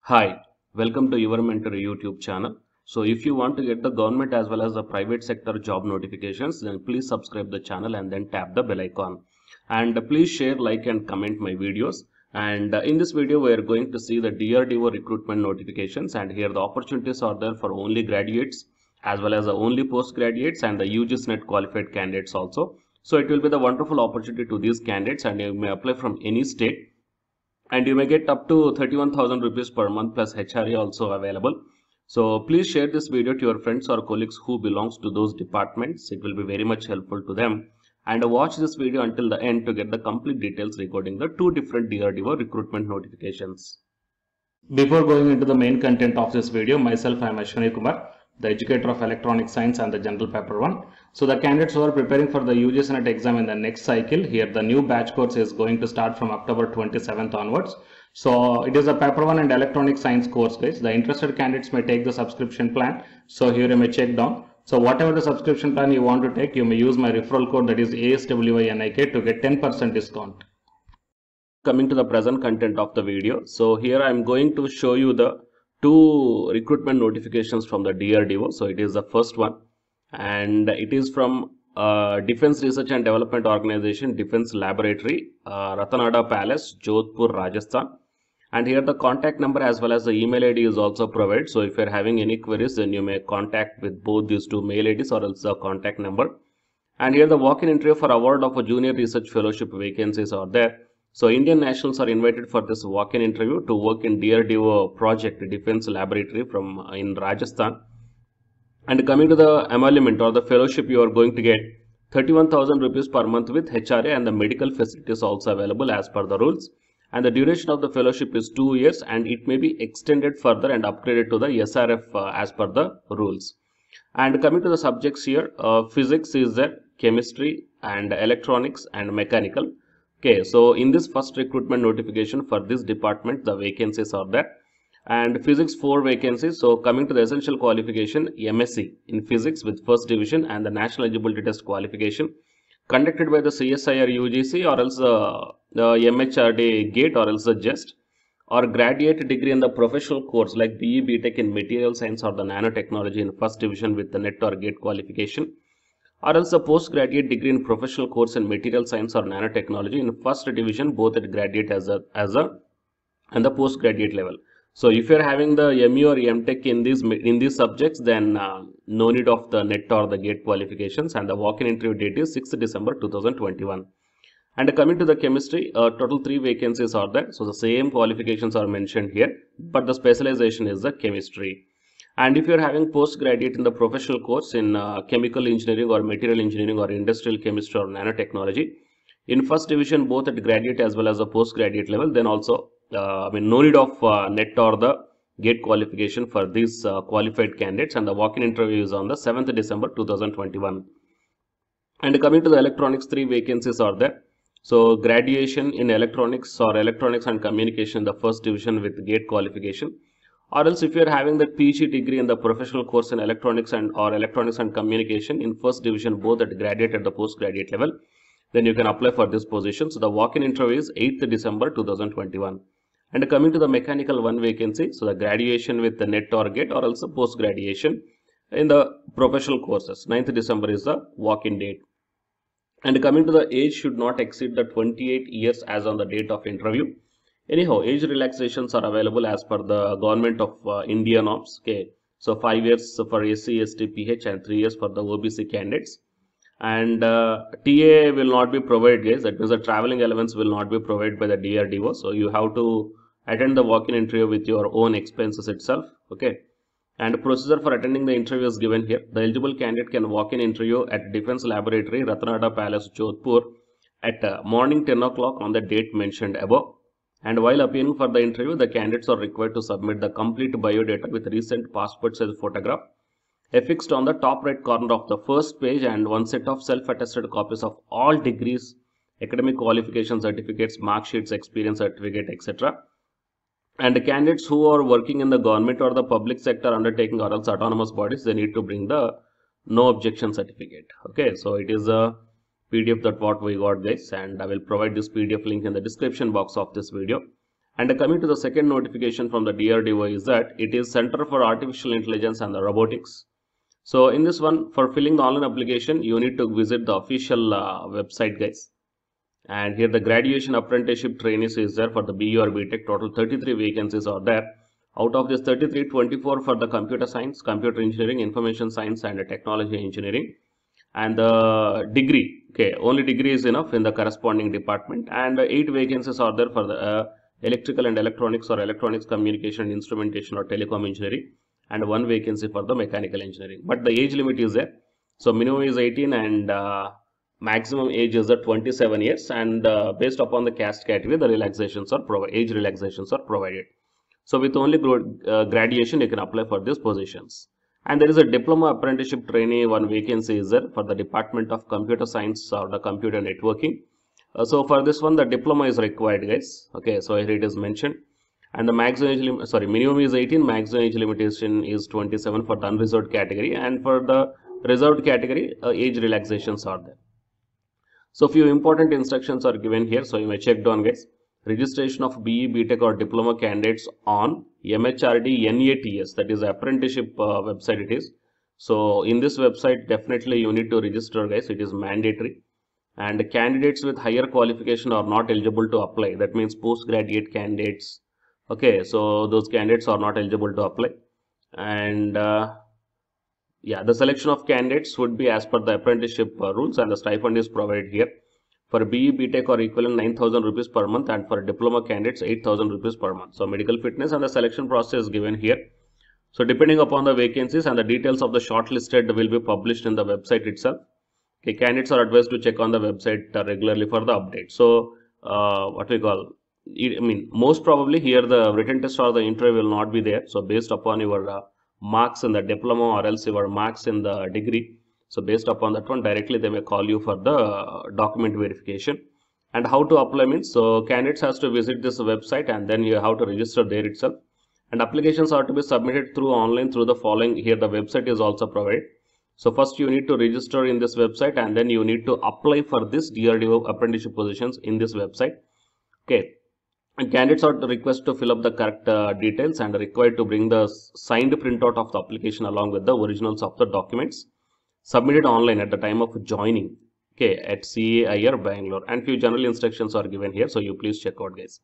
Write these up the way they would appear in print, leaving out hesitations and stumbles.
Hi, welcome to Your Mentor YouTube channel. So if you want to get the government as well as the private sector job notifications, then please subscribe the channel and then tap the bell icon. And please share, like and comment my videos. And in this video, we are going to see the DRDO recruitment notifications, and here the opportunities are there for only graduates as well as the only postgraduates and the UGC NET qualified candidates also. So it will be the wonderful opportunity to these candidates, and you may apply from any state, and you may get up to 31,000 rupees per month plus HRA also available. So please share this video to your friends or colleagues who belongs to those departments. It will be very much helpful to them. And watch this video until the end to get the complete details regarding the two different DRDO recruitment notifications. Before going into the main content of this video, myself I am Ashwani Kumar, the educator of electronic science and the general paper 1. So the candidates who are preparing for the UGC NET exam in the next cycle, here the new batch course is going to start from October 27th onwards. So it is a paper 1 and electronic science course, guys. The interested candidates may take the subscription plan. So here you may check down. So whatever the subscription plan you want to take, you may use my referral code, that is ASWINIK, to get 10% discount. Coming to the present content of the video, so here I am going to show you the two recruitment notifications from the DRDO. So it is the first one, and it is from Defense Research and Development Organization, Defense Laboratory, Ratanada Palace, Jodhpur, Rajasthan. And here the contact number as well as the email ID is also provided. So if you are having any queries, then you may contact with both these two mail IDs or else the contact number. And here the walk-in interview for award of a junior research fellowship vacancies are there. So Indian nationals are invited for this walk-in interview to work in DRDO project, Defense Laboratory in Rajasthan. And coming to the emolument or the fellowship, you are going to get 31,000 rupees per month with HRA, and the medical facilities also available as per the rules. And the duration of the fellowship is 2 years, and it may be extended further and upgraded to the SRF as per the rules. And coming to the subjects here, physics is there, chemistry and electronics and mechanical. Okay, so in this first recruitment notification for this department, the vacancies are there. And physics 4 vacancies. So coming to the essential qualification, MSc in physics with first division and the national eligibility test qualification conducted by the CSIR UGC or else the MHRD GATE or else the JEST, or graduate degree in the professional course like BE BTech in material science or the nanotechnology in first division with the NET or GATE qualification, or else a postgraduate degree in professional course in material science or nanotechnology in first division both at graduate and the postgraduate level. So if you are having the ME or MTech in these subjects, then no need of the NET or the GATE qualifications, and the walk-in interview date is 6th December 2021. And coming to the chemistry, total 3 vacancies are there. So the same qualifications are mentioned here, but the specialization is the chemistry. And if you are having postgraduate in the professional course in chemical engineering or material engineering or industrial chemistry or nanotechnology in first division both at graduate as well as the postgraduate level, then also no need of NET or the GATE qualification for these qualified candidates, and the walk-in interview is on the 7th December 2021. And coming to the electronics, 3 vacancies are there. So graduation in electronics or electronics and communication in the first division with GATE qualification, or else if you are having the PG degree in the professional course in electronics or electronics and communication in first division both at graduate and the postgraduate level, then you can apply for this position. So the walk-in interview is 8th December 2021. And coming to the mechanical 1 vacancy, so the graduation with the NET or GATE or also post graduation in the professional courses, 9th December is the walk-in date. And coming to the age, should not exceed the 28 years as on the date of interview. Anyhow, age relaxations are available as per the government of India norms. Okay, so 5 years for SC, ST, PH and 3 years for the OBC candidates. And TA will not be provided, guys. That means the traveling allowance will not be provided by the DRDO. So you have to attend the walk-in interview with your own expenses itself. Okay. And procedure for attending the interview is given here. The eligible candidate can walk in interview at Defense Laboratory, Ratanada Palace, Jodhpur at morning 10 o'clock on the date mentioned above. And while appearing for the interview, the candidates are required to submit the complete biodata with recent passport size photograph affixed on the top right corner of the first page, and 1 set of self-attested copies of all degrees, academic qualification certificates, mark sheets, experience certificate, etc. And the candidates who are working in the government or the public sector undertaking or else autonomous bodies, they need to bring the no objection certificate. Okay, so it is a PDF that what we got, guys, and I will provide this PDF link in the description box of this video. And coming to the second notification from the DRDO is that it is Center for Artificial Intelligence and the Robotics. So in this one, for filling the online application, you need to visit the official website, guys. And here the graduation apprenticeship trainees is there for the BU or BTech. Total 33 vacancies are there. Out of this 33, 24 for the computer science, computer engineering, information science and technology engineering. And the degree, okay, only degree is enough in the corresponding department. And 8 vacancies are there for the electrical and electronics or electronics, communication, instrumentation or telecom engineering. And 1 vacancy for the mechanical engineering. But the age limit is there. So minimum is 18 and maximum age is 27 years. And based upon the caste category, the relaxations are provided. Age relaxations are provided. So with only graduation, you can apply for these positions. And there is a diploma apprenticeship trainee, 1 vacancy is there for the Department of Computer Science or the Computer Networking. So for this one, the diploma is required, guys. Okay, so here it is mentioned. And the maximum age limit, sorry, minimum is 18, maximum age limitation is 27 for the unreserved category. And for the reserved category, age relaxations are there. So few important instructions are given here. So you may check down, guys. Registration of BE, BTech or diploma candidates on MHRD NATS, that is apprenticeship website it is. So in this website, definitely you need to register, guys. It is mandatory. And candidates with higher qualification are not eligible to apply. That means postgraduate candidates. Okay, so those candidates are not eligible to apply. And yeah, the selection of candidates would be as per the apprenticeship rules, and the stipend is provided here. For BE, BTech or equivalent 9,000 rupees per month, and for diploma candidates 8,000 rupees per month. So medical fitness and the selection process is given here. So depending upon the vacancies, and the details of the shortlisted will be published in the website itself. Okay, candidates are advised to check on the website regularly for the update. So what we call, I mean, most probably here the written test or the interview will not be there. So based upon your marks in the diploma or else your marks in the degree, so based upon that one, directly they may call you for the document verification. And how to apply means, so candidates has to visit this website and then you have to register there itself. And applications are to be submitted through online through the following. Here the website is also provided. So first you need to register in this website and then you need to apply for this DRDO apprenticeship positions in this website. Okay. And candidates are requested to fill up the correct details and are required to bring the signed printout of the application along with the originals of the documents. Submitted online at the time of joining, okay, at CAIR Bangalore, and few general instructions are given here, so you please check out, guys.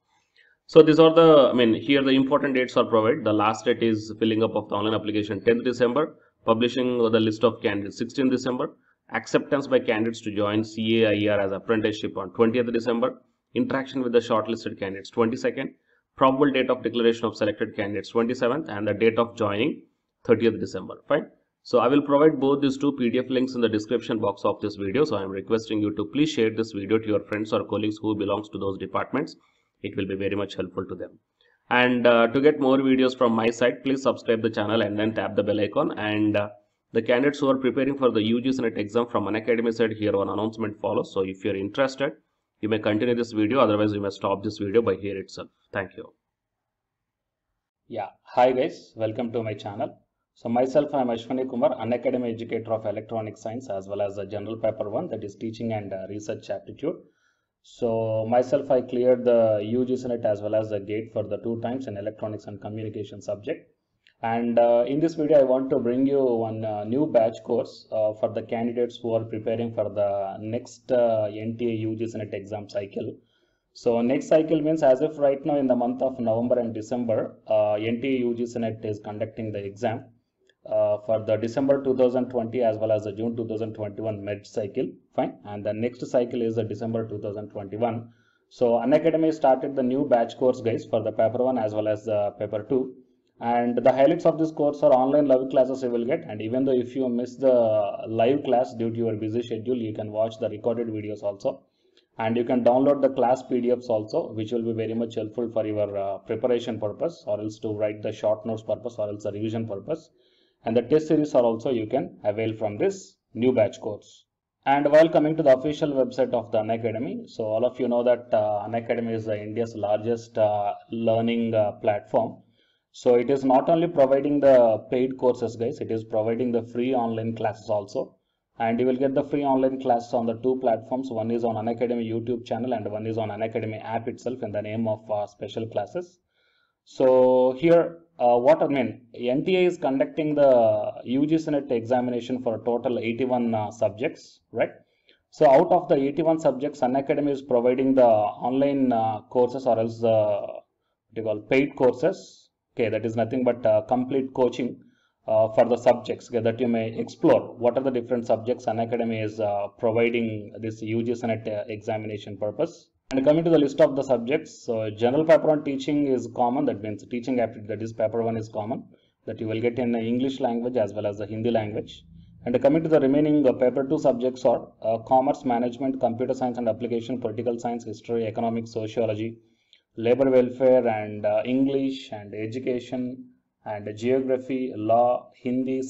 So these are the, I mean, here the important dates are provided. The last date is filling up of the online application 10th December, publishing the list of candidates 16th December, acceptance by candidates to join CAIR as apprenticeship on 20th December, interaction with the shortlisted candidates 22nd, probable date of declaration of selected candidates 27th, and the date of joining 30th December. Fine. So I will provide both these 2 PDF links in the description box of this video. So I am requesting you to please share this video to your friends or colleagues who belongs to those departments. It will be very much helpful to them. And to get more videos from my side, please subscribe the channel and then tap the bell icon. And the candidates who are preparing for the UGC NET exam from Unacademy side, here one announcement follows. So if you are interested, you may continue this video. Otherwise, you may stop this video by here itself. Thank you. Yeah, hi guys, welcome to my channel. So myself, I am Ashwani Kumar, Unacademy educator of Electronic Science as well as the General Paper 1, that is Teaching and Research Aptitude. So myself, I cleared the UGC NET as well as the GATE for the 2 times in Electronics and Communication subject. And in this video, I want to bring you one new batch course for the candidates who are preparing for the next NTA UGC NET exam cycle. So next cycle means as if right now in the month of November and December, NTA UGC NET is conducting the exam for the December 2020 as well as the June 2021 med cycle. Fine. And the next cycle is the December 2021. So Unacademy started the new batch course, guys, for the paper 1 as well as the paper 2. And the highlights of this course are online live classes you will get. And even though if you miss the live class due to your busy schedule, you can watch the recorded videos also. And you can download the class PDFs also, which will be very much helpful for your preparation purpose, or else to write the short notes purpose, or else the revision purpose. And the test series are also you can avail from this new batch course. And while coming to the official website of the Unacademy, so all of you know that Unacademy is India's largest learning platform. So it is not only providing the paid courses, guys, it is providing the free online classes also. and you will get the free online classes on the two platforms. One is on Unacademy YouTube channel and one is on Unacademy app itself in the name of special classes. So here, what I mean, NTA is conducting the UGC NET examination for a total 81 subjects, right? So out of the 81 subjects, Unacademy is providing the online courses, or else what you call paid courses. Okay, that is nothing but complete coaching for the subjects, okay, that you may explore what are the different subjects Unacademy is providing this UGC NET examination purpose. And coming to the list of the subjects, so general paper 1 teaching is common, that means teaching aptitude, that is paper 1 is common, that you will get in the English language as well as the Hindi language. And coming to the remaining paper 2 subjects are commerce, management, computer science and application, political science, history, economics, sociology, labor welfare, and English and education, and geography, law, Hindi,